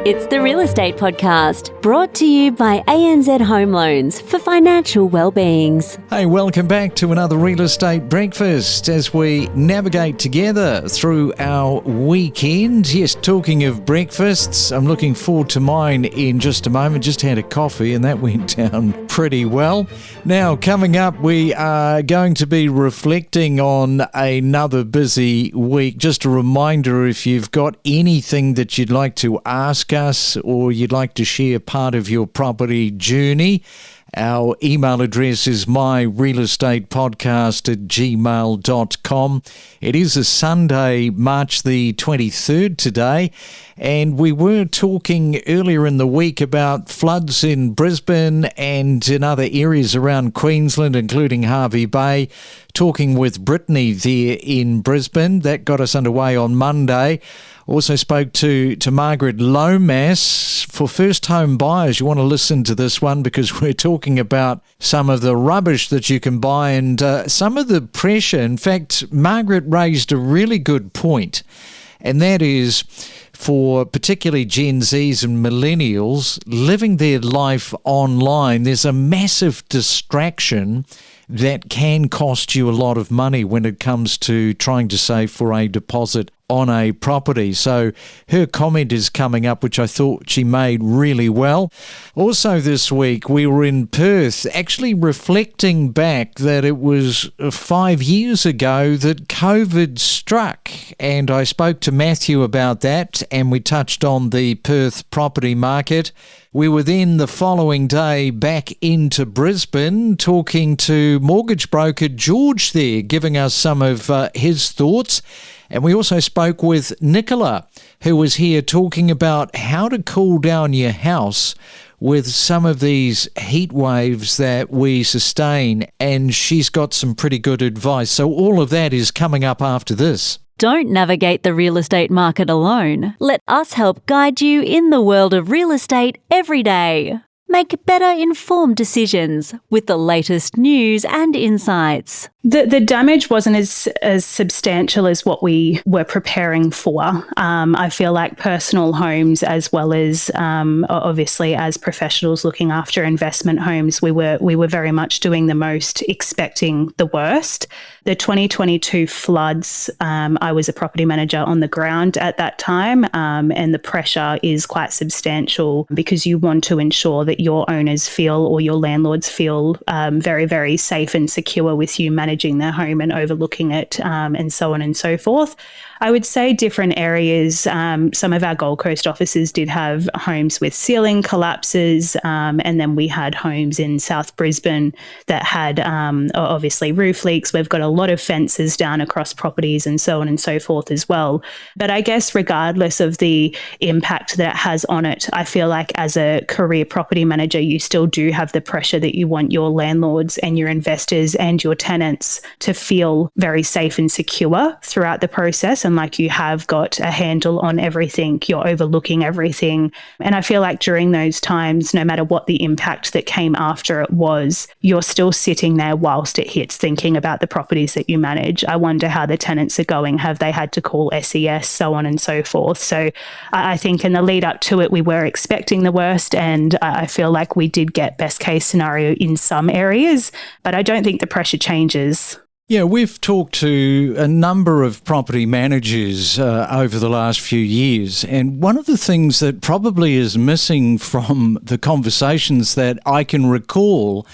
It's the Real Estate Podcast, brought to you by ANZ Home Loans for financial well-beings. Hey, welcome back to another Real Estate Breakfast as we navigate together through our weekend. Yes, talking of breakfasts, I'm looking forward to mine in just a moment. Just had a coffee and that went down pretty well. Now, coming up, we are going to be reflecting on another busy week. Just a reminder, if you've got anything that you'd like to ask us or you'd like to share part of your property journey, our email address is myrealestatepodcast@gmail.com. It is a Sunday, March the 23rd today, and we were talking earlier in the week about floods in Brisbane and in other areas around Queensland, including Hervey Bay. Talking with Brittany there in Brisbane. That got us underway on Monday. Also spoke to Margaret Lomas. For first home buyers, you want to listen to this one because we're talking about some of the rubbish that you can buy and some of the pressure. In fact, Margaret raised a really good point, and that is for particularly Gen Zs and millennials living their life online, there's a massive distraction that can cost you a lot of money when it comes to trying to save for a deposit on a property. So her comment is coming up, which I thought she made really well. Also this week, we were in Perth, actually reflecting back that it was 5 years ago that COVID struck. And I spoke to Matthew about that, and we touched on the Perth property market. We were then the following day back into Brisbane talking to mortgage broker George there, giving us some of his thoughts. And we also spoke with Nicola, who was here talking about how to cool down your house with some of these heat waves that we sustain. And she's got some pretty good advice. So all of that is coming up after this. Don't navigate the real estate market alone. Let us help guide you in the world of real estate every day. Make better informed decisions with the latest news and insights. The damage wasn't as substantial as what we were preparing for. I feel like personal homes, as well as obviously as professionals looking after investment homes, we were very much doing the most, expecting the worst. The 2022 floods, I was a property manager on the ground at that time, and the pressure is quite substantial because you want to ensure that your owners feel, or your landlords feel, very, very safe and secure with you managing their home and overlooking it, and so on and so forth. I would say different areas, some of our Gold Coast offices did have homes with ceiling collapses, and then we had homes in South Brisbane that had obviously roof leaks. We've got a lot of fences down across properties and so on and so forth as well. But I guess regardless of the impact that it has on it, I feel like as a career property manager, you still do have the pressure that you want your landlords and your investors and your tenants to feel very safe and secure throughout the process, and like you have got a handle on everything, you're overlooking everything. And I feel like during those times, no matter what the impact that came after it was, you're still sitting there whilst it hits, thinking about the properties that you manage. I wonder how the tenants are going. Have they had to call SES, so on and so forth? So I think in the lead up to it, we were expecting the worst, and I feel like we did get best case scenario in some areas, but I don't think the pressure changes. Yeah, we've talked to a number of property managers over the last few years, and one of the things that probably is missing from the conversations that I can recall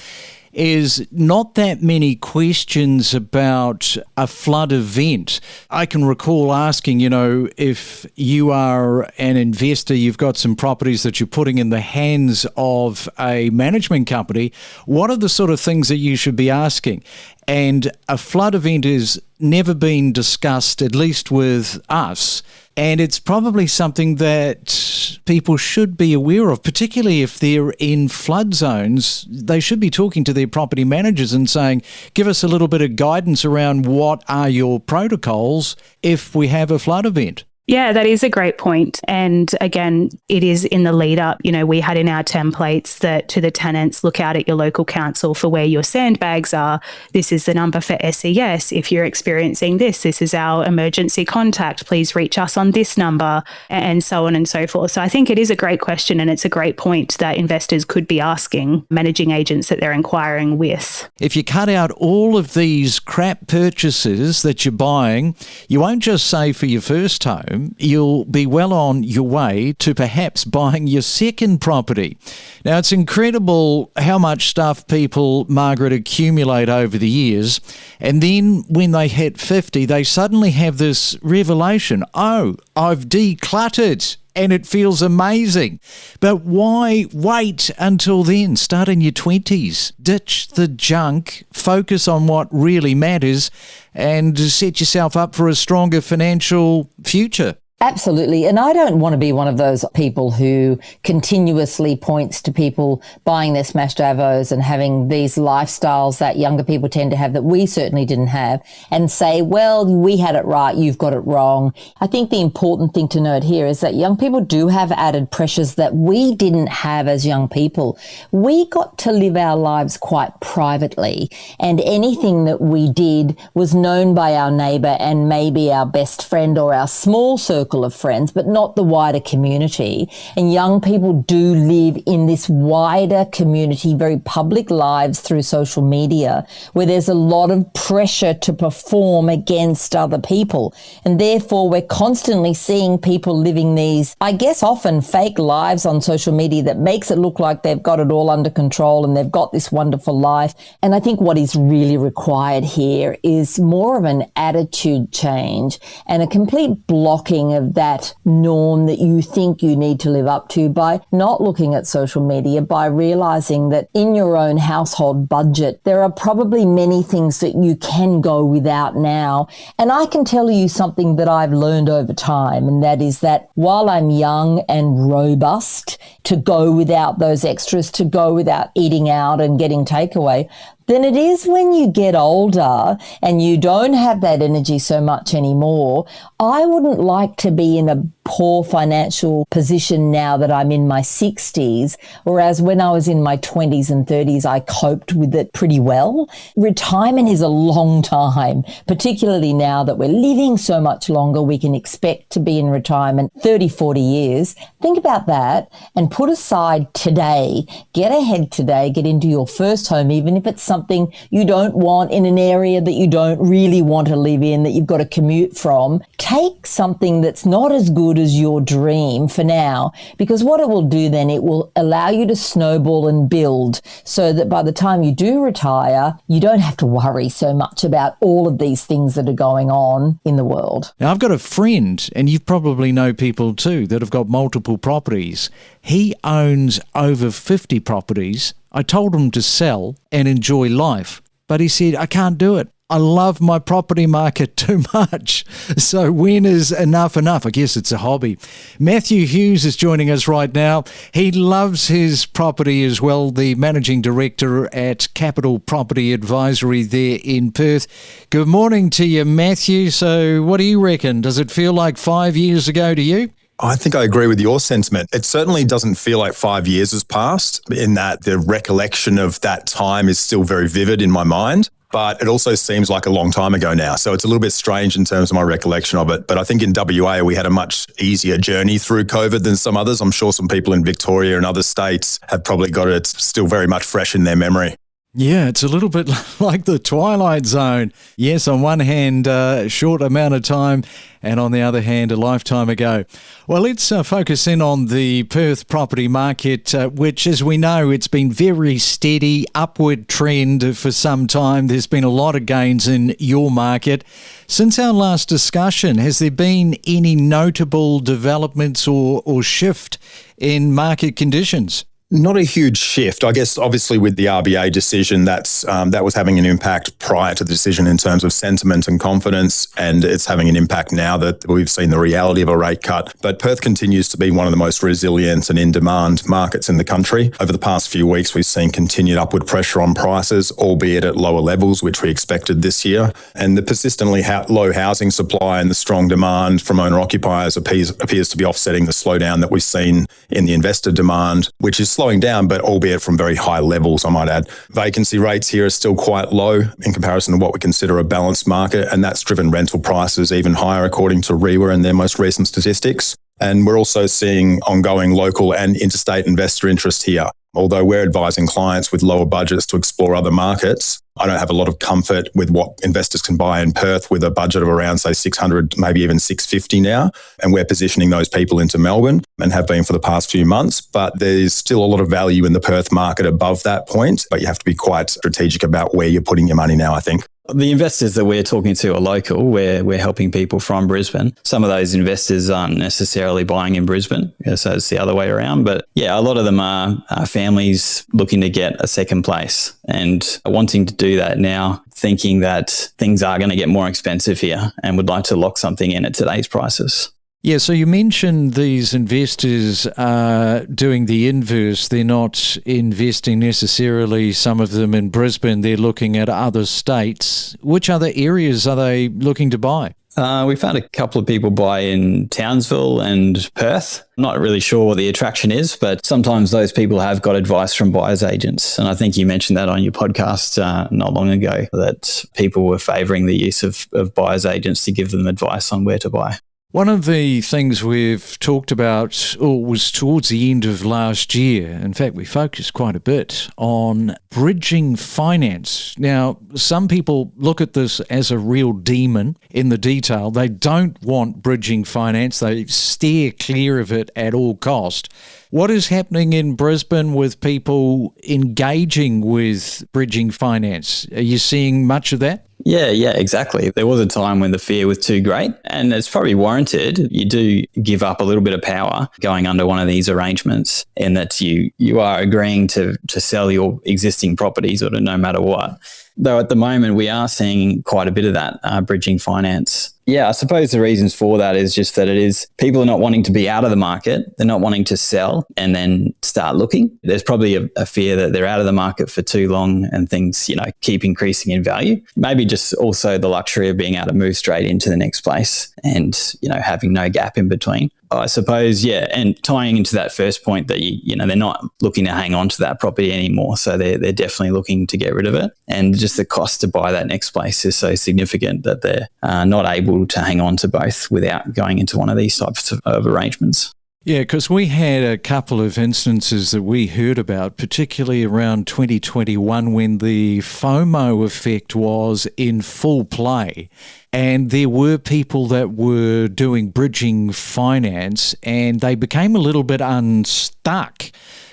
is not that many questions about a flood event. I can recall asking, if you are an investor, you've got some properties that you're putting in the hands of a management company, what are the sort of things that you should be asking? And a flood event has never been discussed, at least with us. And it's probably something that people should be aware of, particularly if they're in flood zones. They should be talking to their property managers and saying, give us a little bit of guidance around what are your protocols if we have a flood event. Yeah, that is a great point. And again, it is in the lead up. We had in our templates that to the tenants, look out at your local council for where your sandbags are. This is the number for SES. If you're experiencing this is our emergency contact. Please reach us on this number, and so on and so forth. So I think it is a great question, and it's a great point that investors could be asking managing agents that they're inquiring with. If you cut out all of these crap purchases that you're buying, you won't just save for your first home. You'll be well on your way to perhaps buying your second property. Now, it's incredible how much stuff people, Margaret, accumulate over the years. And then when they hit 50, they suddenly have this revelation. Oh, I've decluttered. And it feels amazing. But why wait until then? Start in your 20s. Ditch the junk, focus on what really matters, and set yourself up for a stronger financial future. Absolutely. And I don't want to be one of those people who continuously points to people buying their smashed avos and having these lifestyles that younger people tend to have that we certainly didn't have, and say, well, we had it right, you've got it wrong. I think the important thing to note here is that young people do have added pressures that we didn't have as young people. We got to live our lives quite privately, and anything that we did was known by our neighbour and maybe our best friend or our small circle of friends, but not the wider community. And young people do live in this wider community, very public lives through social media, where there's a lot of pressure to perform against other people. And therefore, we're constantly seeing people living these, I guess, often fake lives on social media that makes it look like they've got it all under control and they've got this wonderful life. And I think what is really required here is more of an attitude change and a complete blocking of that norm that you think you need to live up to by not looking at social media, by realizing that in your own household budget, there are probably many things that you can go without now. And I can tell you something that I've learned over time, and that is that while I'm young and robust to go without those extras, to go without eating out and getting takeaway, then it is when you get older and you don't have that energy so much anymore. I wouldn't like to be in a poor financial position now that I'm in my 60s, whereas when I was in my 20s and 30s, I coped with it pretty well. Retirement is a long time, particularly now that we're living so much longer. We can expect to be in retirement 30, 40 years. Think about that and put aside today. Get ahead today, get into your first home, even if it's something you don't want in an area that you don't really want to live in, that you've got to commute from. Take something that's not as good as your dream for now, because what it will do then, it will allow you to snowball and build so that by the time you do retire, you don't have to worry so much about all of these things that are going on in the world. Now, I've got a friend, and you probably know people too, that have got multiple properties. He owns over 50 properties. I told him to sell and enjoy life, but he said, I can't do it. I love my property market too much. So when is enough enough? I guess it's a hobby. Matthew Hughes is joining us right now. He loves his property as well, the Managing Director at Capital Property Advisory there in Perth. Good morning to you, Matthew. So what do you reckon? Does it feel like 5 years ago to you? I think I agree with your sentiment. It certainly doesn't feel like 5 years has passed, in that the recollection of that time is still very vivid in my mind. But it also seems like a long time ago now. So it's a little bit strange in terms of my recollection of it. But I think in WA, we had a much easier journey through COVID than some others. I'm sure some people in Victoria and other states have probably got it still very much fresh in their memory. Yeah, it's a little bit like the Twilight Zone. Yes, on one hand, a short amount of time, and on the other hand, a lifetime ago. Well, let's focus in on the Perth property market, which, as we know, it's been very steady, upward trend for some time. There's been a lot of gains in your market. Since our last discussion, has there been any notable developments or shift in market conditions? Not a huge shift. I guess obviously with the RBA decision, that was having an impact prior to the decision in terms of sentiment and confidence, and it's having an impact now that we've seen the reality of a rate cut. But Perth continues to be one of the most resilient and in-demand markets in the country. Over the past few weeks, we've seen continued upward pressure on prices, albeit at lower levels, which we expected this year. And the persistently low housing supply and the strong demand from owner-occupiers appears to be offsetting the slowdown that we've seen in the investor demand, which is slowing down, but albeit from very high levels, I might add. Vacancy rates here are still quite low in comparison to what we consider a balanced market, and that's driven rental prices even higher, according to REWA in their most recent statistics. And we're also seeing ongoing local and interstate investor interest here. Although we're advising clients with lower budgets to explore other markets, I don't have a lot of comfort with what investors can buy in Perth with a budget of around, say, 600, maybe even 650 now. And we're positioning those people into Melbourne and have been for the past few months. But there's still a lot of value in the Perth market above that point. But you have to be quite strategic about where you're putting your money now, I think. The investors that we're talking to are local. We're helping people from Brisbane. Some of those investors aren't necessarily buying in Brisbane, so it's the other way around. But yeah, a lot of them are families looking to get a second place and wanting to do that now, thinking that things are going to get more expensive here and would like to lock something in at today's prices. Yeah, so you mentioned these investors are doing the inverse. They're not investing necessarily, some of them in Brisbane. They're looking at other states. Which other areas are they looking to buy? We found a couple of people buy in Townsville and Perth. I'm not really sure what the attraction is, but sometimes those people have got advice from buyer's agents. And I think you mentioned that on your podcast not long ago, that people were favouring the use of buyer's agents to give them advice on where to buy. One of the things we've talked about was towards the end of last year. In fact, we focused quite a bit on bridging finance. Now, some people look at this as a real demon in the detail. They don't want bridging finance. They steer clear of it at all cost. What is happening in Brisbane with people engaging with bridging finance? Are you seeing much of that? Yeah, exactly. There was a time when the fear was too great, and it's probably warranted. You do give up a little bit of power going under one of these arrangements, in that you are agreeing to sell your existing properties or to no matter what. Though at the moment we are seeing quite a bit of that bridging finance. Yeah, I suppose the reasons for that is just that it is people are not wanting to be out of the market. They're not wanting to sell and then start looking. There's probably a fear that they're out of the market for too long and things, keep increasing in value. Maybe just also the luxury of being able to move straight into the next place and, having no gap in between. I suppose, yeah, and tying into that first point that, they're not looking to hang on to that property anymore. So they're definitely looking to get rid of it. And just the cost to buy that next place is so significant that they're not able to hang on to both without going into one of these types of arrangements. Yeah, because we had a couple of instances that we heard about, particularly around 2021 when the FOMO effect was in full play. And there were people that were doing bridging finance and they became a little bit unstuck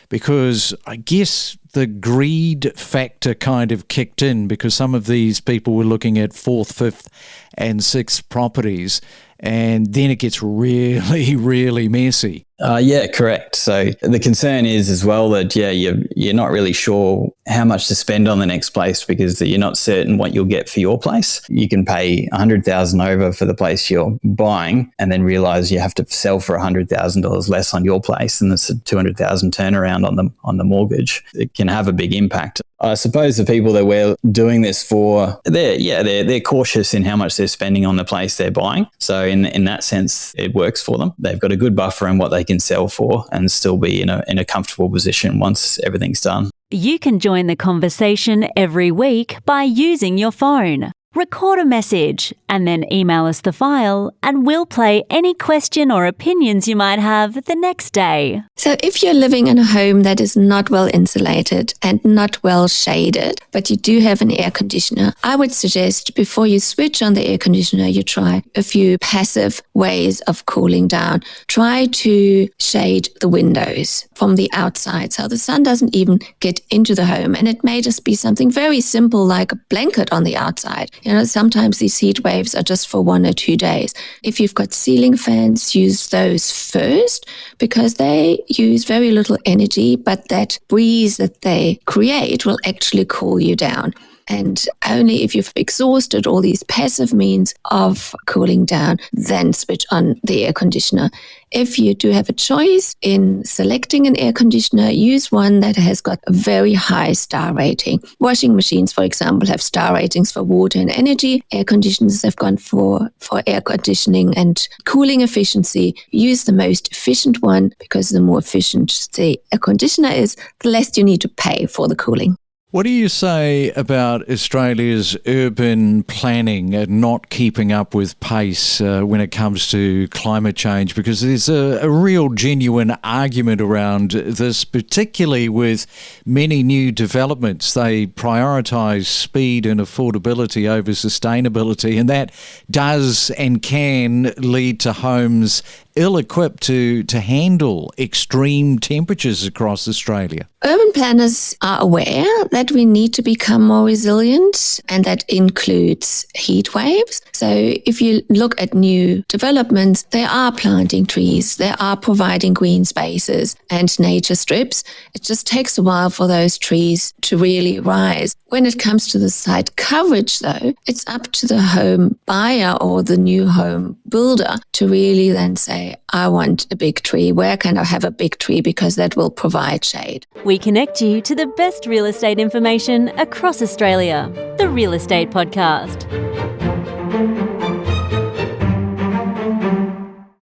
because I guess the greed factor kind of kicked in because some of these people were looking at 4th, 5th and 6th properties. And then it gets really, really messy. Yeah, correct. So the concern is as well that, you're not really sure how much to spend on the next place because you're not certain what you'll get for your place. You can pay $100,000 over for the place you're buying and then realise you have to sell for $100,000 less on your place, and it's a $200,000 turnaround on the mortgage. It can have a big impact. I suppose the people that we're doing this for, they're cautious in how much they're spending on the place they're buying. So in that sense, it works for them. They've got a good buffer in what they can sell for and still be in a comfortable position once everything's done. You can join the conversation every week by using your phone. Record a message and then email us the file and we'll play any question or opinions you might have the next day. So if you're living in a home that is not well insulated and not well shaded, but you do have an air conditioner, I would suggest before you switch on the air conditioner, you try a few passive ways of cooling down. Try to shade the windows from the outside so the sun doesn't even get into the home. And it may just be something very simple like a blanket on the outside. Sometimes these heat waves are just for 1 or 2 days. If you've got ceiling fans, use those first because they use very little energy, but that breeze that they create will actually cool you down. And only if you've exhausted all these passive means of cooling down, then switch on the air conditioner. If you do have a choice in selecting an air conditioner, use one that has got a very high star rating. Washing machines, for example, have star ratings for water and energy. Air conditioners have gone for air conditioning and cooling efficiency. Use the most efficient one because the more efficient the air conditioner is, the less you need to pay for the cooling. What do you say about Australia's urban planning and not keeping up with pace when it comes to climate change? Because there's a real genuine argument around this, particularly with many new developments. They prioritise speed and affordability over sustainability, and that does and can lead to homes ill-equipped to handle extreme temperatures across Australia. Urban planners are aware that we need to become more resilient, and that includes heat waves. So if you look at new developments, they are planting trees, they are providing green spaces and nature strips. It just takes a while for those trees to really rise. When it comes to the site coverage, though, it's up to the home buyer or the new home builder to really then say, I want a big tree. Where can I have a big tree? Because that will provide shade. We connect you to the best real estate information across Australia. The Real Estate Podcast.